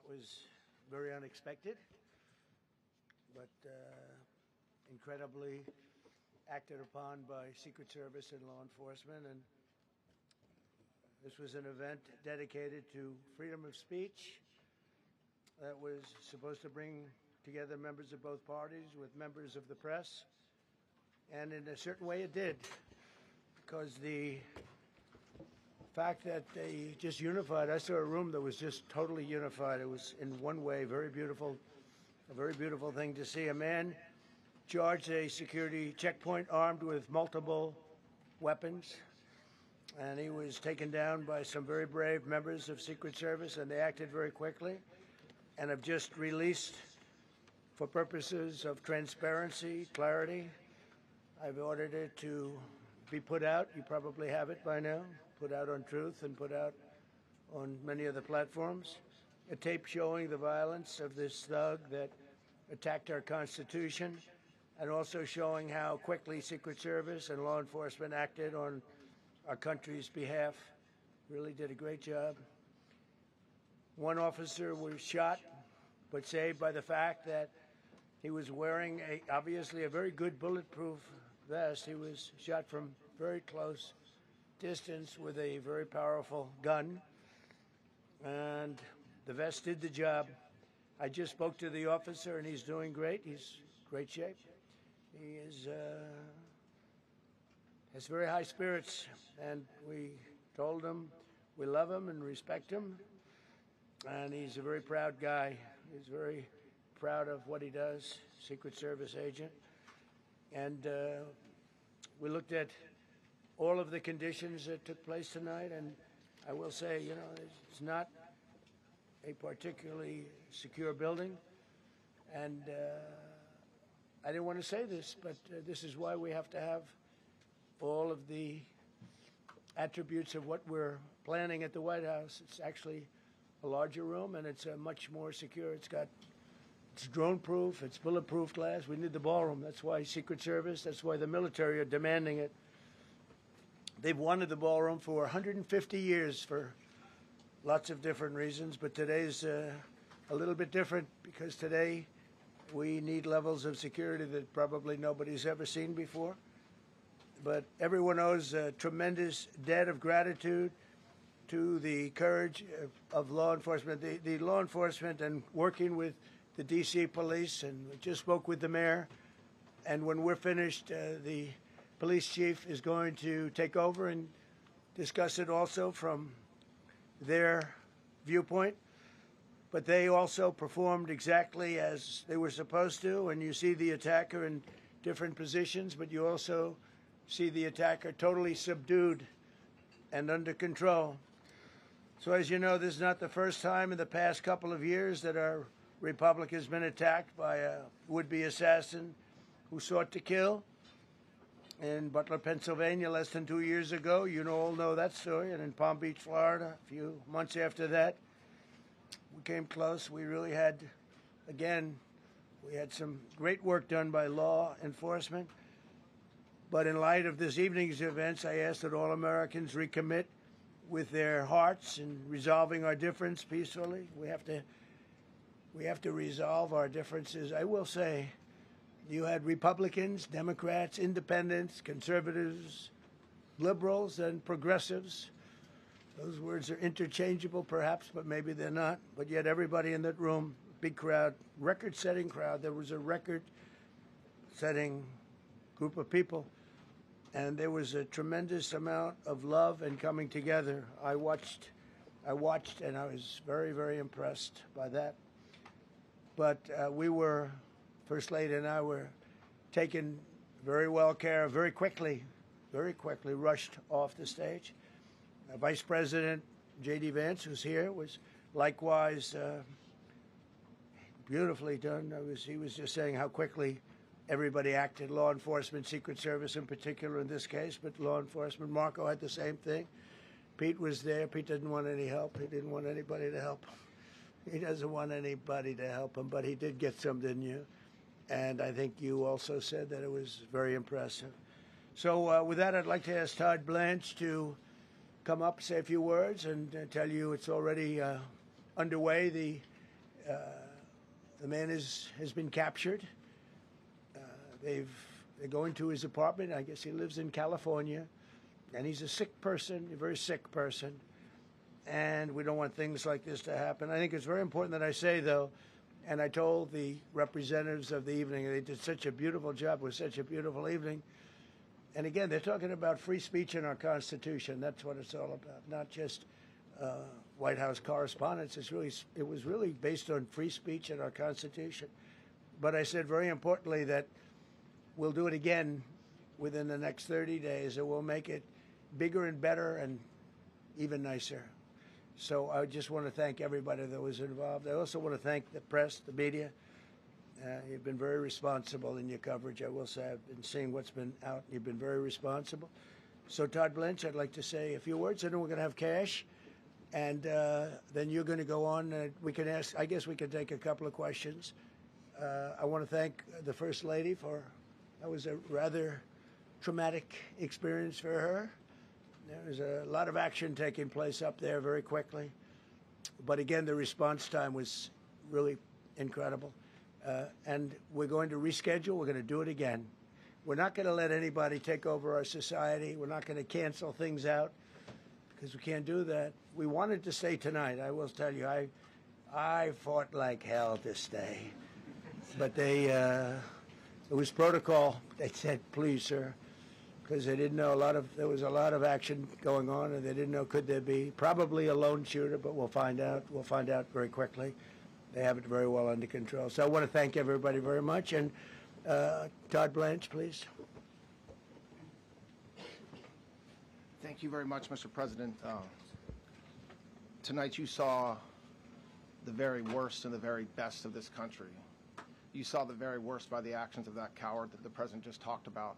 was very unexpected, but incredibly acted upon by Secret Service and law enforcement. And this was an event dedicated to freedom of speech that was supposed to bring together members of both parties with members of the press. And in a certain way it did, because the fact that they just unified, I saw a room that was just totally unified. It was in one way very beautiful, a very beautiful thing to see. A man charged a security checkpoint armed with multiple weapons, and he was taken down by some very brave members of Secret Service, and they acted very quickly and have just released, for purposes of transparency, clarity, I've ordered it to be put out. You probably have it by now, put out on Truth and put out on many of the platforms. A tape showing the violence of this thug that attacked our Constitution, and also showing how quickly Secret Service and law enforcement acted on our country's behalf. Really did a great job. One officer was shot, but saved by the fact that he was wearing obviously a very good bulletproof vest. He was shot from very close distance with a very powerful gun, and the vest did the job. I just spoke to the officer, and he's doing great. He's in great shape. He has very high spirits, and we told him we love him and respect him, and he's a very proud guy. He's very proud of what he does, Secret Service agent. And we looked at all of the conditions that took place tonight, and I will say, you know, it's not a particularly secure building, and I didn't want to say this, but this is why we have to have all of the attributes of what we're planning at the White House. It's actually a larger room, and it's much more secure. It's drone-proof, it's bulletproof glass. We need the ballroom. That's why Secret Service, that's why the military are demanding it. They've wanted the ballroom for 150 years for lots of different reasons, but today's a little bit different, because today we need levels of security that probably nobody's ever seen before. But everyone owes a tremendous debt of gratitude to the courage of law enforcement, the law enforcement, and working with the D.C. police. And we just spoke with the mayor, and when we're finished, the police chief is going to take over and discuss it also from their viewpoint. But they also performed exactly as they were supposed to, and you see the attacker in different positions, but you also see the attacker totally subdued and under control. So as you know, this is not the first time in the past couple of years that our republic has been attacked by a would-be assassin who sought to kill. In Butler, Pennsylvania, less than 2 years ago, you all know that story, and in Palm Beach, Florida, a few months after that, we came close. We really had, again, we had some great work done by law enforcement. But in light of this evening's events, I ask that all Americans recommit with their hearts in resolving our difference peacefully. We have to resolve our differences. I will say, you had Republicans, Democrats, independents, conservatives, liberals, and progressives. Those words are interchangeable, perhaps, but maybe they're not. But yet everybody in that room, big crowd, record-setting crowd. There was a record-setting group of people, and there was a tremendous amount of love and coming together. I watched, and I was very, very impressed by that. But First Lady and I were taken very well care of, very quickly rushed off the stage. Vice President J.D. Vance, who's here, was likewise beautifully done. He was just saying how quickly everybody acted, law enforcement, Secret Service in particular in this case, but law enforcement. Marco had the same thing. Pete was there. Pete didn't want any help. He didn't want anybody to help him. He doesn't want anybody to help him, but he did get some, didn't you? And I think you also said that it was very impressive. So with that, I'd like to ask Todd Blanche to come up, say a few words, and tell you it's already underway, the The man has been captured. They're going to his apartment. I guess he lives in California, and he's a sick person, a very sick person, and we don't want things like this to happen. I think it's very important that I say, though, and I told the representatives of the evening, they did such a beautiful job. It was such a beautiful evening. And again, they're talking about free speech in our Constitution. That's what it's all about, not just White House correspondence. It was really based on free speech in our Constitution. But I said very importantly that we'll do it again within the next 30 days, and we'll make it bigger and better and even nicer. So I just want to thank everybody that was involved. I also want to thank the press, the media. You've been very responsible in your coverage. I will say I've been seeing what's been out. You've been very responsible. So Todd Blanche, I'd like to say a few words. I know we're going to have cash, and then you're going to go on. We can ask. I guess we can take a couple of questions. I want to thank the First Lady for. That was a rather traumatic experience for her. There was a lot of action taking place up there very quickly. But again, the response time was really incredible. And we're going to reschedule. We're going to do it again. We're not going to let anybody take over our society. We're not going to cancel things out because we can't do that. We wanted to stay tonight. I will tell you, I fought like hell to stay. But it was protocol. They said, please, sir, because they didn't know there was a lot of action going on, and they didn't know could there be probably a lone shooter, but we'll find out. We'll find out very quickly. They have it very well under control. So I want to thank everybody very much. And Todd Blanche, please. Thank you very much, Mr. President. Tonight you saw the very worst and the very best of this country. You saw the very worst by the actions of that coward that the President just talked about.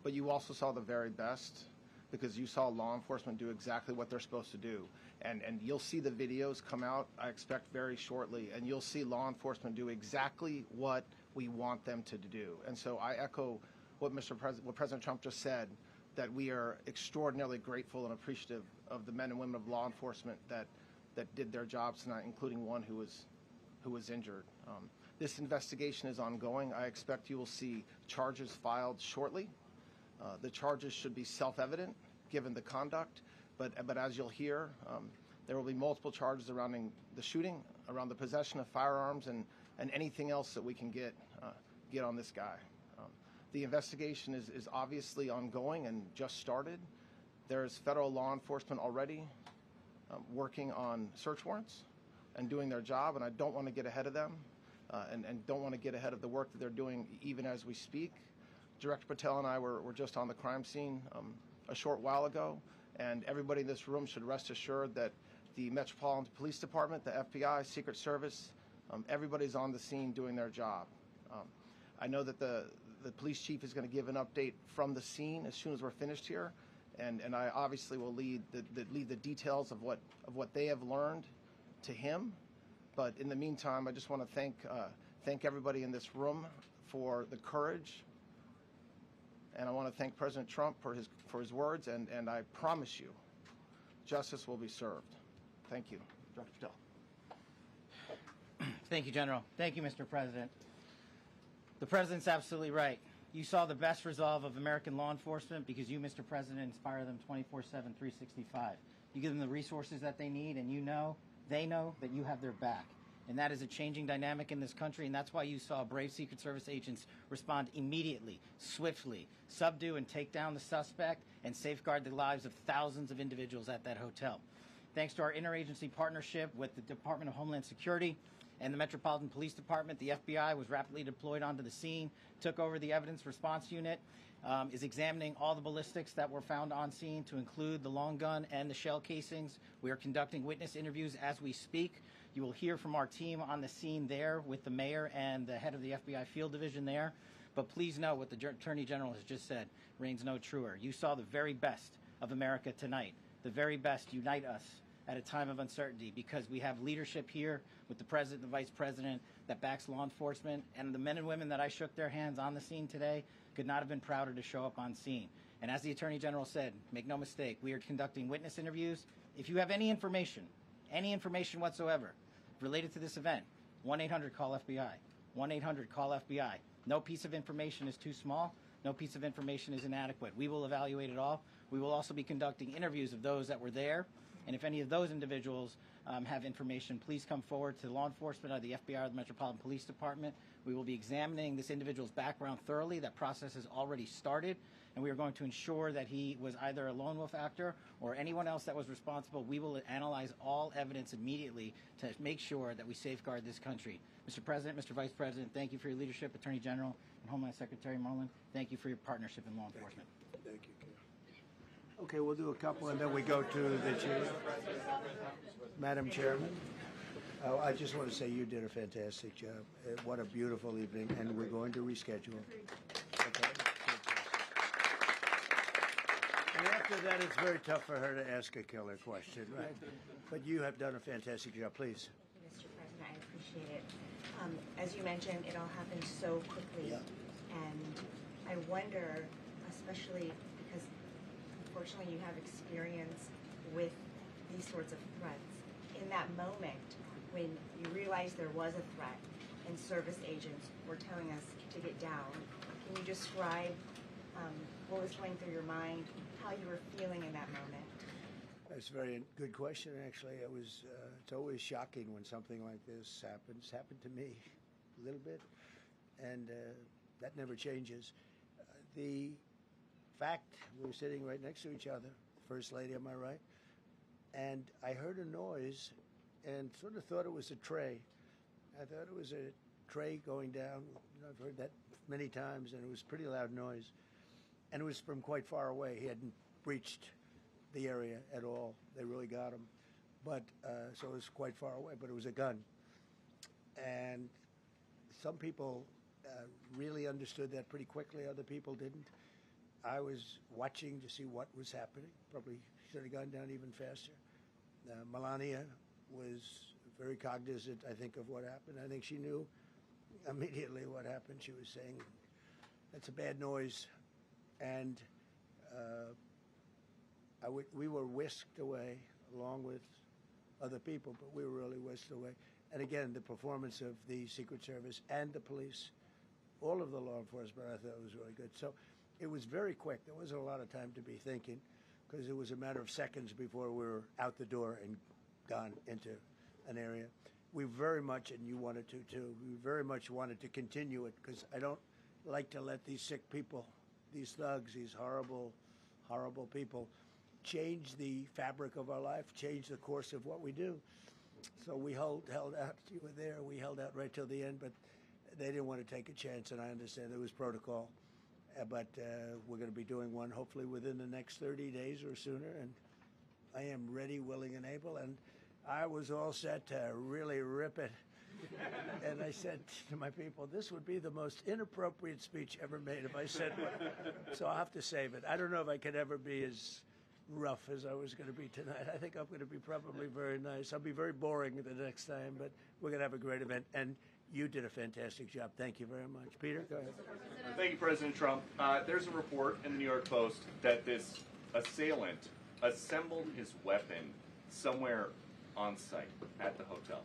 But you also saw the very best because you saw law enforcement do exactly what they're supposed to do. And you'll see the videos come out, I expect, very shortly, and you'll see law enforcement do exactly what we want them to do. And so I echo what what President Trump just said, that we are extraordinarily grateful and appreciative of the men and women of law enforcement that did their jobs tonight, including one who was injured. This investigation is ongoing. I expect you will see charges filed shortly. The charges should be self-evident given the conduct, but as you'll hear, there will be multiple charges surrounding the shooting, around the possession of firearms, and anything else that we can get on this guy. The investigation is obviously ongoing and just started. There's federal law enforcement already working on search warrants and doing their job, and I don't want to get ahead of them and don't want to get ahead of the work that they're doing even as we speak. Director Patel and I were just on the crime scene a short while ago, and everybody in this room should rest assured that the Metropolitan Police Department, the FBI, Secret Service, everybody's on the scene doing their job. I know that the police chief is going to give an update from the scene as soon as we're finished here, and I obviously will lead the details of what they have learned to him. But in the meantime, I just want to thank everybody in this room for the courage, and I want to thank President Trump for his words, and I promise you, justice will be served. Thank you. Dr. Patel. Thank you, General. Thank you, Mr. President. The President's absolutely right. You saw the best resolve of American law enforcement because you, Mr. President, inspire them 24/7, 365. You give them the resources that they need, and they know that you have their back. And that is a changing dynamic in this country, and that's why you saw brave Secret Service agents respond immediately, swiftly, subdue and take down the suspect, and safeguard the lives of thousands of individuals at that hotel. Thanks to our interagency partnership with the Department of Homeland Security and the Metropolitan Police Department, the FBI was rapidly deployed onto the scene, took over the evidence response unit, is examining all the ballistics that were found on scene to include the long gun and the shell casings. We are conducting witness interviews as we speak. You will hear from our team on the scene there with the mayor and the head of the FBI field division there. But please know what the Attorney General has just said reigns no truer. You saw the very best of America tonight. The very best unite us at a time of uncertainty because we have leadership here with the President and the Vice President that backs law enforcement, and the men and women that I shook their hands on the scene today could not have been prouder to show up on scene. And as the Attorney General said, make no mistake, we are conducting witness interviews. If you have any information whatsoever related to this event, 1-800-CALL-FBI. 1-800-CALL-FBI. No piece of information is too small. No piece of information is inadequate. We will evaluate it all. We will also be conducting interviews of those that were there. And if any of those individuals have information, please come forward to law enforcement or the FBI or the Metropolitan Police Department. We will be examining this individual's background thoroughly. That process has already started. And we are going to ensure that he was either a lone wolf actor or anyone else that was responsible. We will analyze all evidence immediately to make sure that we safeguard this country. Mr. President, Mr. Vice President, thank you for your leadership. Attorney General and Homeland Secretary Merlin, thank you for your partnership in law enforcement. Thank you. Okay, we'll do a couple and then we go to the chief. Madam Chairman, I just want to say you did a fantastic job. What a beautiful evening, and we're going to reschedule. Okay? And after that, it's very tough for her to ask a killer question, right? But you have done a fantastic job. Please. Mr. President, I appreciate it. As you mentioned, it all happened so quickly. Yeah. And I wonder, especially because unfortunately you have experience with these sorts of threats, in that moment when you realized there was a threat and service agents were telling us to get down, can you describe what was going through your mind, how you were feeling in that moment? That's a very good question, actually. It's always shocking when something like this happens. It's happened to me a little bit, and that never changes. The fact we were sitting right next to each other, First Lady, am I right? And I heard a noise and sort of thought it was a tray. I thought it was a tray going down. I've heard that many times, and it was a pretty loud noise. And it was from quite far away. He hadn't breached the area at all. They really got him. But so it was quite far away, but it was a gun. And some people really understood that pretty quickly. Other people didn't. I was watching to see what was happening. Probably should have gone down even faster. Melania was very cognizant, I think, of what happened. I think she knew immediately what happened. She was saying, that's a bad noise. And we were whisked away along with other people, but we were really whisked away. And again, the performance of the Secret Service and the police, all of the law enforcement, I thought was really good. So it was very quick. There wasn't a lot of time to be thinking because it was a matter of seconds before we were out the door and gone into an area. We very much, and you wanted to too, we very much wanted to continue it because I don't like to let these sick people, these thugs, these horrible, horrible people change the fabric of our life, change the course of what we do. So we held out. You were there. We held out right till the end, but they didn't want to take a chance, and I understand there was protocol. But we're going to be doing one hopefully within the next 30 days or sooner, and I am ready, willing, and able. And I was all set to really rip it. And I said to my people, this would be the most inappropriate speech ever made if I said one. So I'll have to save it. I don't know if I could ever be as rough as I was going to be tonight. I think I'm going to be probably very nice. I'll be very boring the next time, but we're going to have a great event. And you did a fantastic job. Thank you very much. Peter, go ahead. Thank you, President Trump. There's a report in the New York Post that this assailant assembled his weapon somewhere on site at the hotel.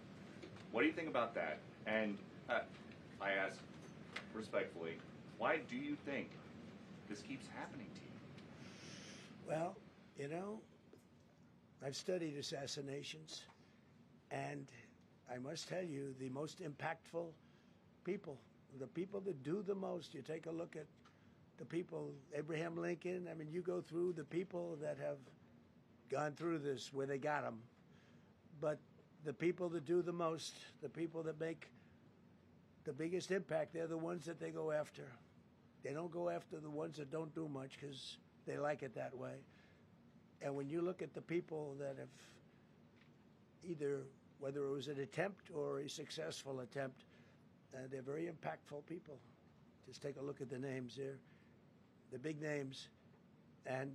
What do you think about that? And I ask respectfully, why do you think this keeps happening to you? Well, you know, I've studied assassinations, and I must tell you, the most impactful people, the people that do the most, you take a look at the people, Abraham Lincoln, I mean, you go through the people that have gone through this, where they got them. But the people that do the most, the people that make the biggest impact, they're the ones that they go after. They don't go after the ones that don't do much because they like it that way. And when you look at the people that have either, whether it was an attempt or a successful attempt, they're very impactful people. Just take a look at the names there, the big names. And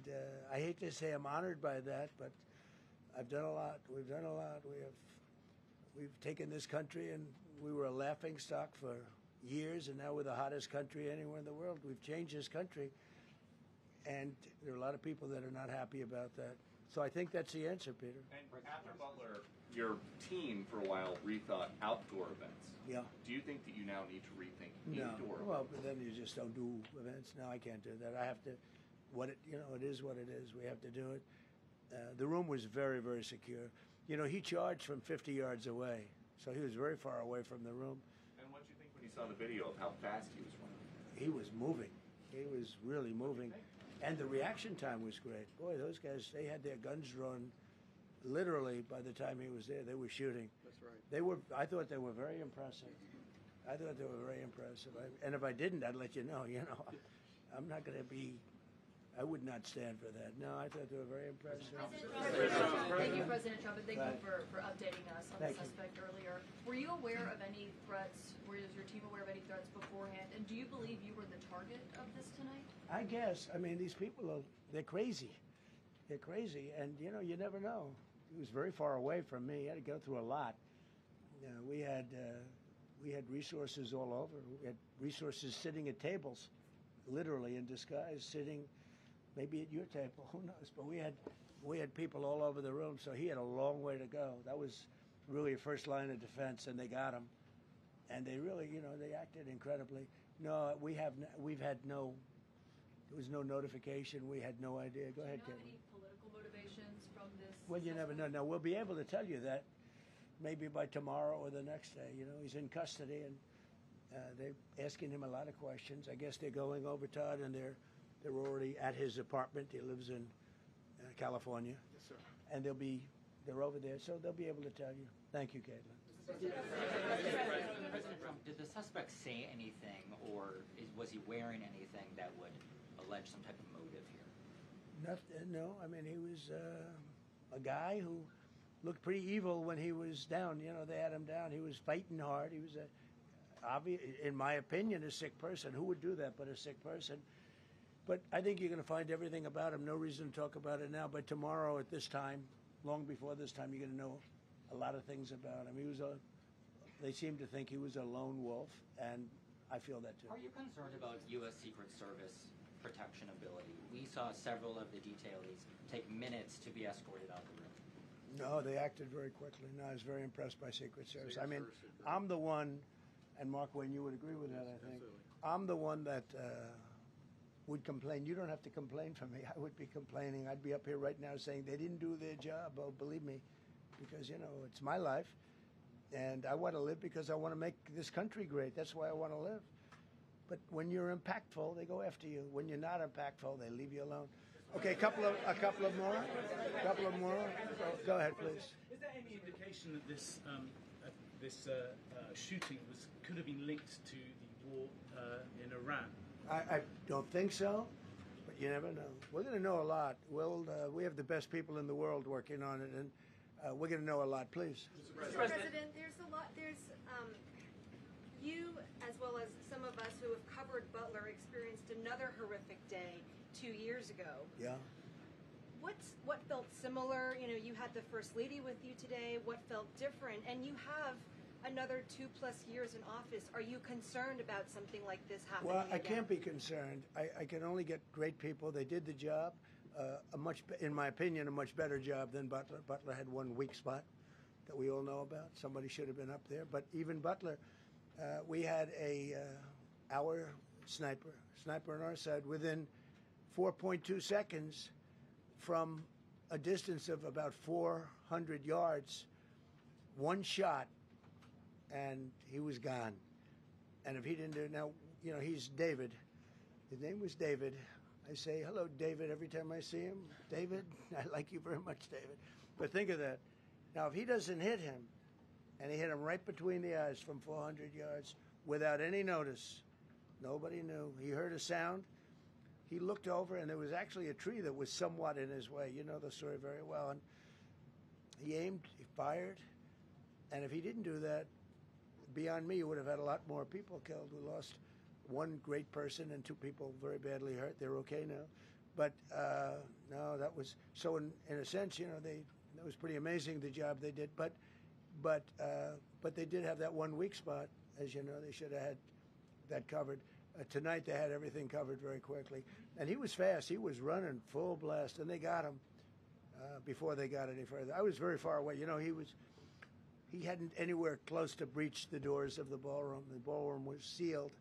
I hate to say I'm honored by that, but I've done a lot. We've done a lot. We've taken this country, and we were a laughing stock for years, and now we're the hottest country anywhere in the world. We've changed this country, and there are a lot of people that are not happy about that. So I think that's the answer, Peter. And after Butler, your team for a while rethought outdoor events. Yeah. Do you think that you now need to rethink No. indoor? Well, but then you just don't do events. No, I can't do that. I have to. It is what it is. We have to do it. The room was very, very secure. You know, he charged from 50 yards away, so he was very far away from the room. And what did you think when you saw the video of how fast he was running? He was moving. He was really moving, and the reaction time was great. Boy, those guys, they had their guns drawn. Literally, by the time he was there, they were shooting. That's right. They were. I thought they were very impressive. And if I didn't, I'd let you know. You know, I'm not going to be. I would not stand for that. No, I thought they were very impressive. Thank you, President Trump, and thank Right. you for updating us on Thank the you. suspect earlier. Were you aware of any threats? Was your team aware of any threats beforehand? And do you believe you were the target of this tonight? I guess. I mean, these people they're crazy. They're crazy, and you know, you never know. He was very far away from me. He had to go through a lot. We had resources all over. We had resources sitting at tables, literally in disguise, sitting maybe at your table. Who knows? But we had people all over the room. So he had a long way to go. That was really a first line of defense, and they got him. And they really, you know, they acted incredibly. No, we've had no. There was no notification. We had no idea. Go ahead, Do you know Caitlin. any political motivations from this? Well, you never know. Now, we'll be able to tell you that maybe by tomorrow or the next day. You know, he's in custody, and they're asking him a lot of questions. I guess they're going over, Todd, and they're already at his apartment. He lives in California. Yes, sir. And they're over there, so they'll be able to tell you. Thank you, Caitlin. President Trump, did the suspect say anything, or was he wearing anything that would allege some type of motive here? Nothing, no, I mean, he was a guy who looked pretty evil when he was down. You know, they had him down. He was fighting hard. He was in my opinion, a sick person. Who would do that but a sick person? But I think you're going to find everything about him. No reason to talk about it now. But tomorrow at this time, long before this time, you're going to know a lot of things about him. They seem to think he was a lone wolf, and I feel that too. Are you concerned about U.S. Secret Service protection ability? We saw several of the detailees take minutes to be escorted out of the room. No, they acted very quickly. No, I was very impressed by Secret Service. I mean, I'm the one, and Mark Wayne, you would agree with that, I think. Absolutely. I'm the one that would complain. You don't have to complain for me. I would be complaining. I'd be up here right now saying they didn't do their job. Oh, believe me, because, you know, it's my life, and I want to live because I want to make this country great. That's why I want to live. But when you're impactful, they go after you. When you're not impactful, they leave you alone. Okay, a couple of more. Go ahead, please. Is there any indication that this shooting could have been linked to the war in Iran? I don't think so, but you never know. We're going to know a lot. We have the best people in the world working on it, and we're going to know a lot. Please. Mr. President, there's a lot. You, as well as some of us who have covered Butler, experienced another horrific day 2 years ago. Yeah. What felt similar? You know, you had the First Lady with you today. What felt different? And you have another 2+ years in office. Are you concerned about something like this happening Well, I again? can't be concerned. I can only get great people. They did the job, in my opinion, a much better job than Butler. Butler had one weak spot that we all know about. Somebody should have been up there. But even Butler, we had our sniper on our side within 4.2 seconds from a distance of about 400 yards, one shot, and he was gone. And if he didn't do it, now, you know, he's David. His name was David. I say, hello, David, every time I see him. David, I like you very much, David. But think of that. Now, if he doesn't hit him, and he hit him right between the eyes from 400 yards without any notice, nobody knew. He heard a sound. He looked over, and there was actually a tree that was somewhat in his way. You know the story very well. And he aimed, he fired, and if he didn't do that, beyond me, you would have had a lot more people killed. We lost one great person and 2 people very badly hurt. They're okay now. But no, that was so. In a sense, you know, that was pretty amazing the job they did. But they did have that one weak spot, as you know. They should have had that covered. Tonight they had everything covered very quickly, and he was fast. He was running full blast, and they got him before they got any further. I was very far away. You know, he was he hadn't anywhere close to breached the doors of the ballroom. The ballroom was sealed,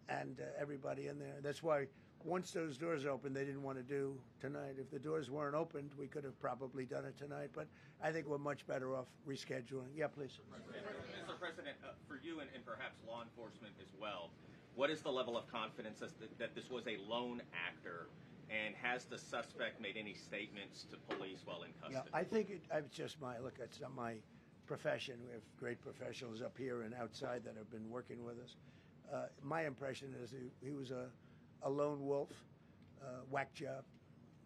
and everybody in there. That's why once those doors opened, they didn't want to do tonight. If the doors weren't opened, we could have probably done it tonight. But I think we're much better off rescheduling. Yeah, please. Mr. President, for you and perhaps law enforcement as well, what is the level of confidence that this was a lone actor, and has the suspect made any statements to police while in custody? Yeah, I think it's just it's not my profession. We have great professionals up here and outside that have been working with us. My impression is he was a lone wolf, whack job.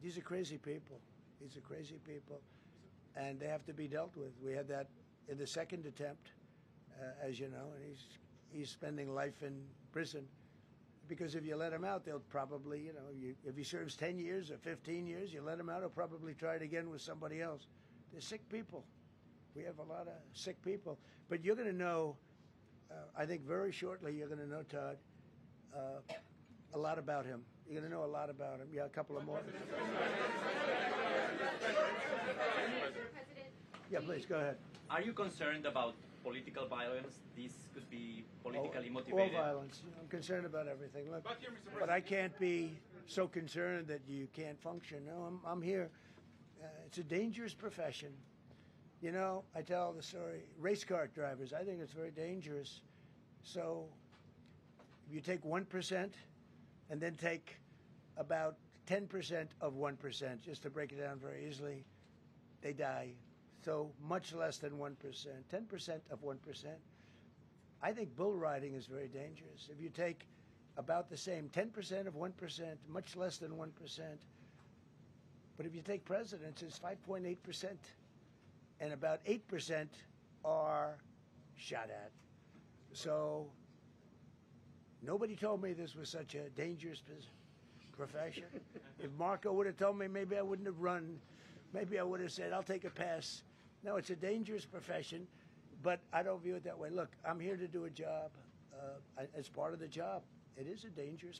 These are crazy people. These are crazy people, and they have to be dealt with. We had that in the second attempt, as you know, and he's spending life in prison. Because if you let him out, they'll probably, if he serves 10 years or 15 years, you let him out, he'll probably try it again with somebody else. They're sick people. We have a lot of sick people. But you're going to know, I think very shortly, you're going to know, Todd, a lot about him. You're going to know a lot about him. Yeah, a couple of more. Yeah, please, go ahead. Are you concerned about political violence? This could be politically motivated. All violence. I'm concerned about everything. Look, but I can't be so concerned that you can't function. No, I'm here. It's a dangerous profession. I tell the story. Race car drivers, I think it's very dangerous. So if you take 1% and then take about 10% of 1%, just to break it down very easily, they die. So much less than 1%, 10% of 1%. I think bull riding is very dangerous. If you take about the same 10% of 1%, much less than 1%, but if you take presidents, it's 5.8%, and about 8% are shot at. So nobody told me this was such a dangerous profession. If Marco would have told me, maybe I wouldn't have run. Maybe I would have said, I'll take a pass. No, it's a dangerous profession, but I don't view it that way. Look, I'm here to do a job. As part of the job, it is a dangerous.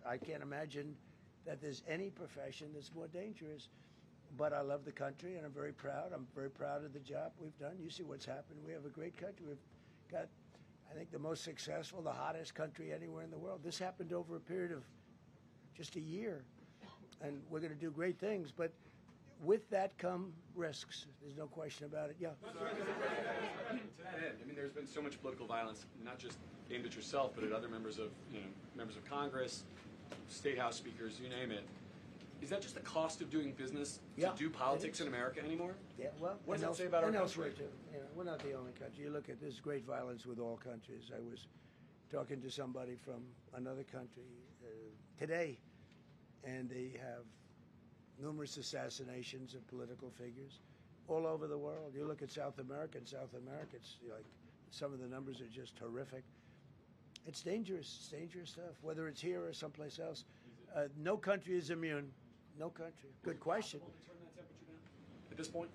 I can't imagine that there's any profession that's more dangerous. But I love the country, and I'm very proud. I'm very proud of the job we've done. You see what's happened. We have a great country. We've got, I think, the most successful, the hottest country anywhere in the world. This happened over a period of just a year, and we're going to do great things. But with that come risks. There's no question about it. Yeah. To that end, there's been so much political violence, not just aimed at yourself, but at other members of Congress, state house speakers, you name it. Is that just the cost of doing business to do politics in America anymore? Yeah, well, what does that say about our country? Elsewhere too. We're not the only country. You look at this great violence with all countries. I was talking to somebody from another country today, and they have numerous assassinations of political figures all over the world. You look at South America. In South America, it's like some of the numbers are just horrific. It's dangerous. It's dangerous stuff, whether it's here or someplace else. No country is immune. No country. Good question. Will turn that temperature down at this point?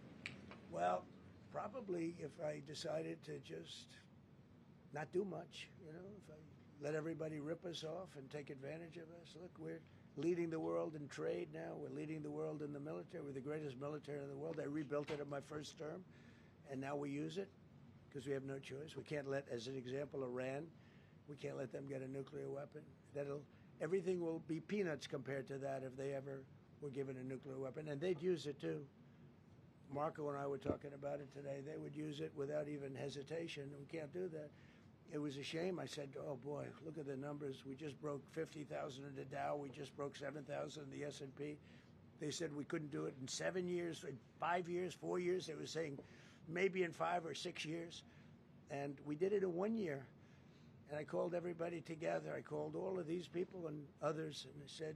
Well, probably if I decided to just not do much, if I let everybody rip us off and take advantage of us. Look, we're leading the world in trade now. We're leading the world in the military. We're the greatest military in the world. I rebuilt it in my first term, and now we use it because we have no choice. We can't let, as an example, Iran, we can't let them get a nuclear weapon. Everything will be peanuts compared to that if they ever were given a nuclear weapon, and they'd use it too. Marco and I were talking about it today. They would use it without even hesitation. We can't do that. It was a shame. I said, oh boy, look at the numbers. We just broke 50,000 in the Dow. We just broke 7,000 in the S&P. They said we couldn't do it in 7 years, in 5 years, 4 years. They were saying maybe in 5 or 6 years. And we did it in 1 year. And I called everybody together. I called all of these people and others, and I said,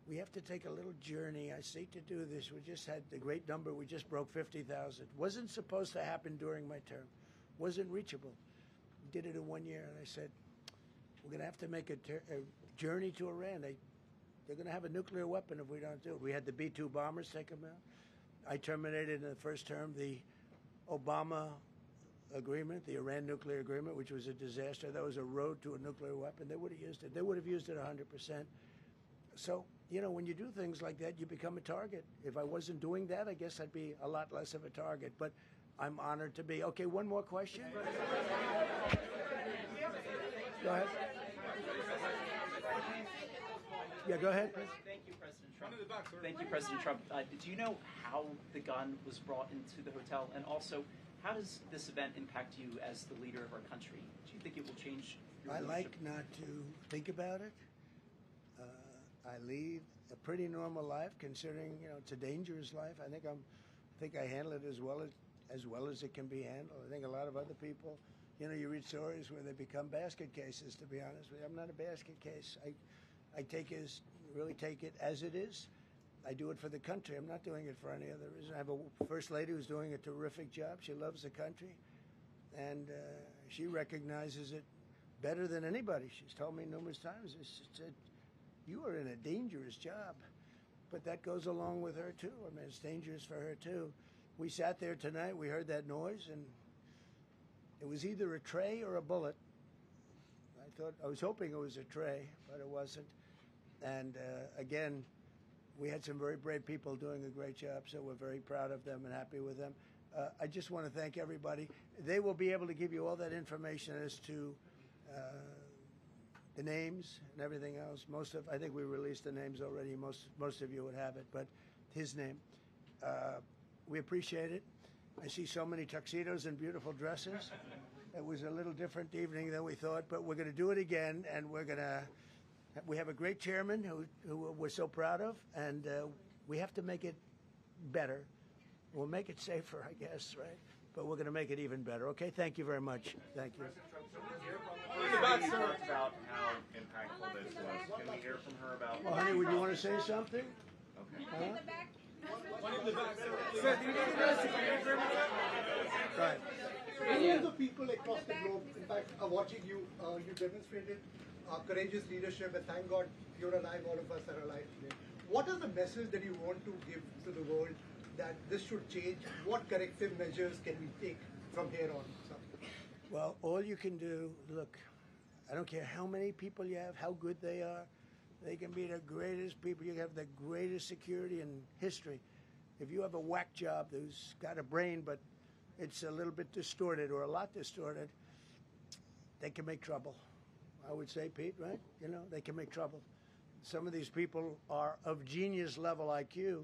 we have to take a little journey. I say to do this. We just had the great number. We just broke 50,000. Wasn't supposed to happen during my term. Wasn't reachable. We did it in 1 year. And I said, we're going to have to make a journey to Iran. They're going to have a nuclear weapon if we don't do it. We had the B-2 bombers take them out. I terminated in the first term the Obama agreement, the Iran nuclear agreement, which was a disaster. That was a road to a nuclear weapon. They would have used it. They would have used it 100%. So, when you do things like that, you become a target. If I wasn't doing that, I guess I'd be a lot less of a target. But I'm honored to be. Okay, one more question. Go ahead. Yeah, go ahead. Thank you, President Trump. Thank you, President Trump. Do you know how the gun was brought into the hotel? And also, how does this event impact you as the leader of our country? Do you think it will change your I leadership? like not to think about it. I lead a pretty normal life, considering it's a dangerous life. I think I handle it as well as it can be handled. I think a lot of other people, you read stories where they become basket cases. To be honest with you, I'm not a basket case. I really take it as it is. I do it for the country. I'm not doing it for any other reason. I have a first lady who's doing a terrific job. She loves the country, and she recognizes it better than anybody. She's told me numerous times. She said, "You are in a dangerous job," but that goes along with her too. I mean, it's dangerous for her too. We sat there tonight. We heard that noise, and it was either a tray or a bullet. I was hoping it was a tray, but it wasn't. And again, we had some very brave people doing a great job, so we're very proud of them and happy with them. I just want to thank everybody. They will be able to give you all that information as to the names and everything else. I think we released the names already. Most of you would have it, but his name. We appreciate it. I see so many tuxedos and beautiful dresses. It was a little different evening than we thought, but we're going to do it again, and we have a great chairman who we're so proud of, and we have to make it better. We'll make it safer, I guess, right? But we're going to make it even better. Okay, thank you very much. Thank you. Lady talked about how impactful this was. Can we hear from her about? Well, honey, would you want to say something? Okay. Huh? One in the back. Right. Millions of people across the globe, in fact, are watching you. You demonstrated courageous leadership, and thank God you're alive. All of us are alive today. What is the message that you want to give to the world that this should change? What corrective measures can we take from here on? Well, all you can do, look, I don't care how many people you have, how good they are. They can be the greatest people. You have the greatest security in history. If you have a whack job who's got a brain, but it's a little bit distorted or a lot distorted, they can make trouble. I would say, Pete, right? They can make trouble. Some of these people are of genius level IQ,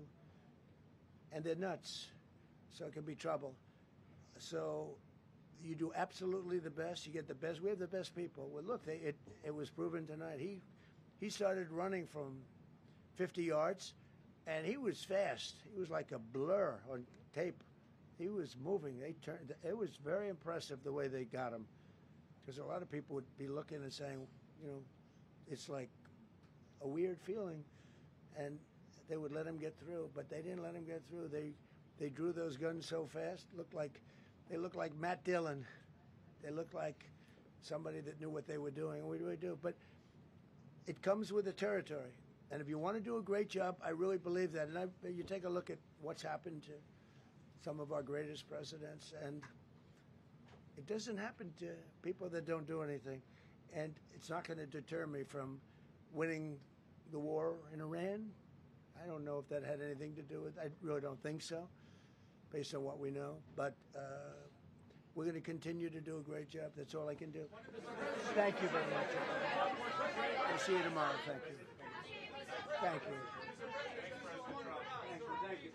and they're nuts. So it can be trouble. So you do absolutely the best. You get the best. We have the best people. Well, look, it was proven tonight. He started running from 50 yards, and he was fast. He was like a blur on tape. He was moving. It was very impressive the way they got him, because a lot of people would be looking and saying, it's like a weird feeling, and they would let him get through, but they didn't let him get through. They drew those guns so fast. They looked like Matt Dillon. They looked like somebody that knew what they were doing. What do we do? But it comes with the territory. And if you want to do a great job, I really believe that. And you take a look at what's happened to some of our greatest presidents, and it doesn't happen to people that don't do anything. And it's not going to deter me from winning the war in Iran. I don't know if that had anything to do with it. I really don't think so, based on what we know. But we're going to continue to do a great job. That's all I can do. Thank you very much. We'll see you tomorrow. Thank you. Thank you. Thank you.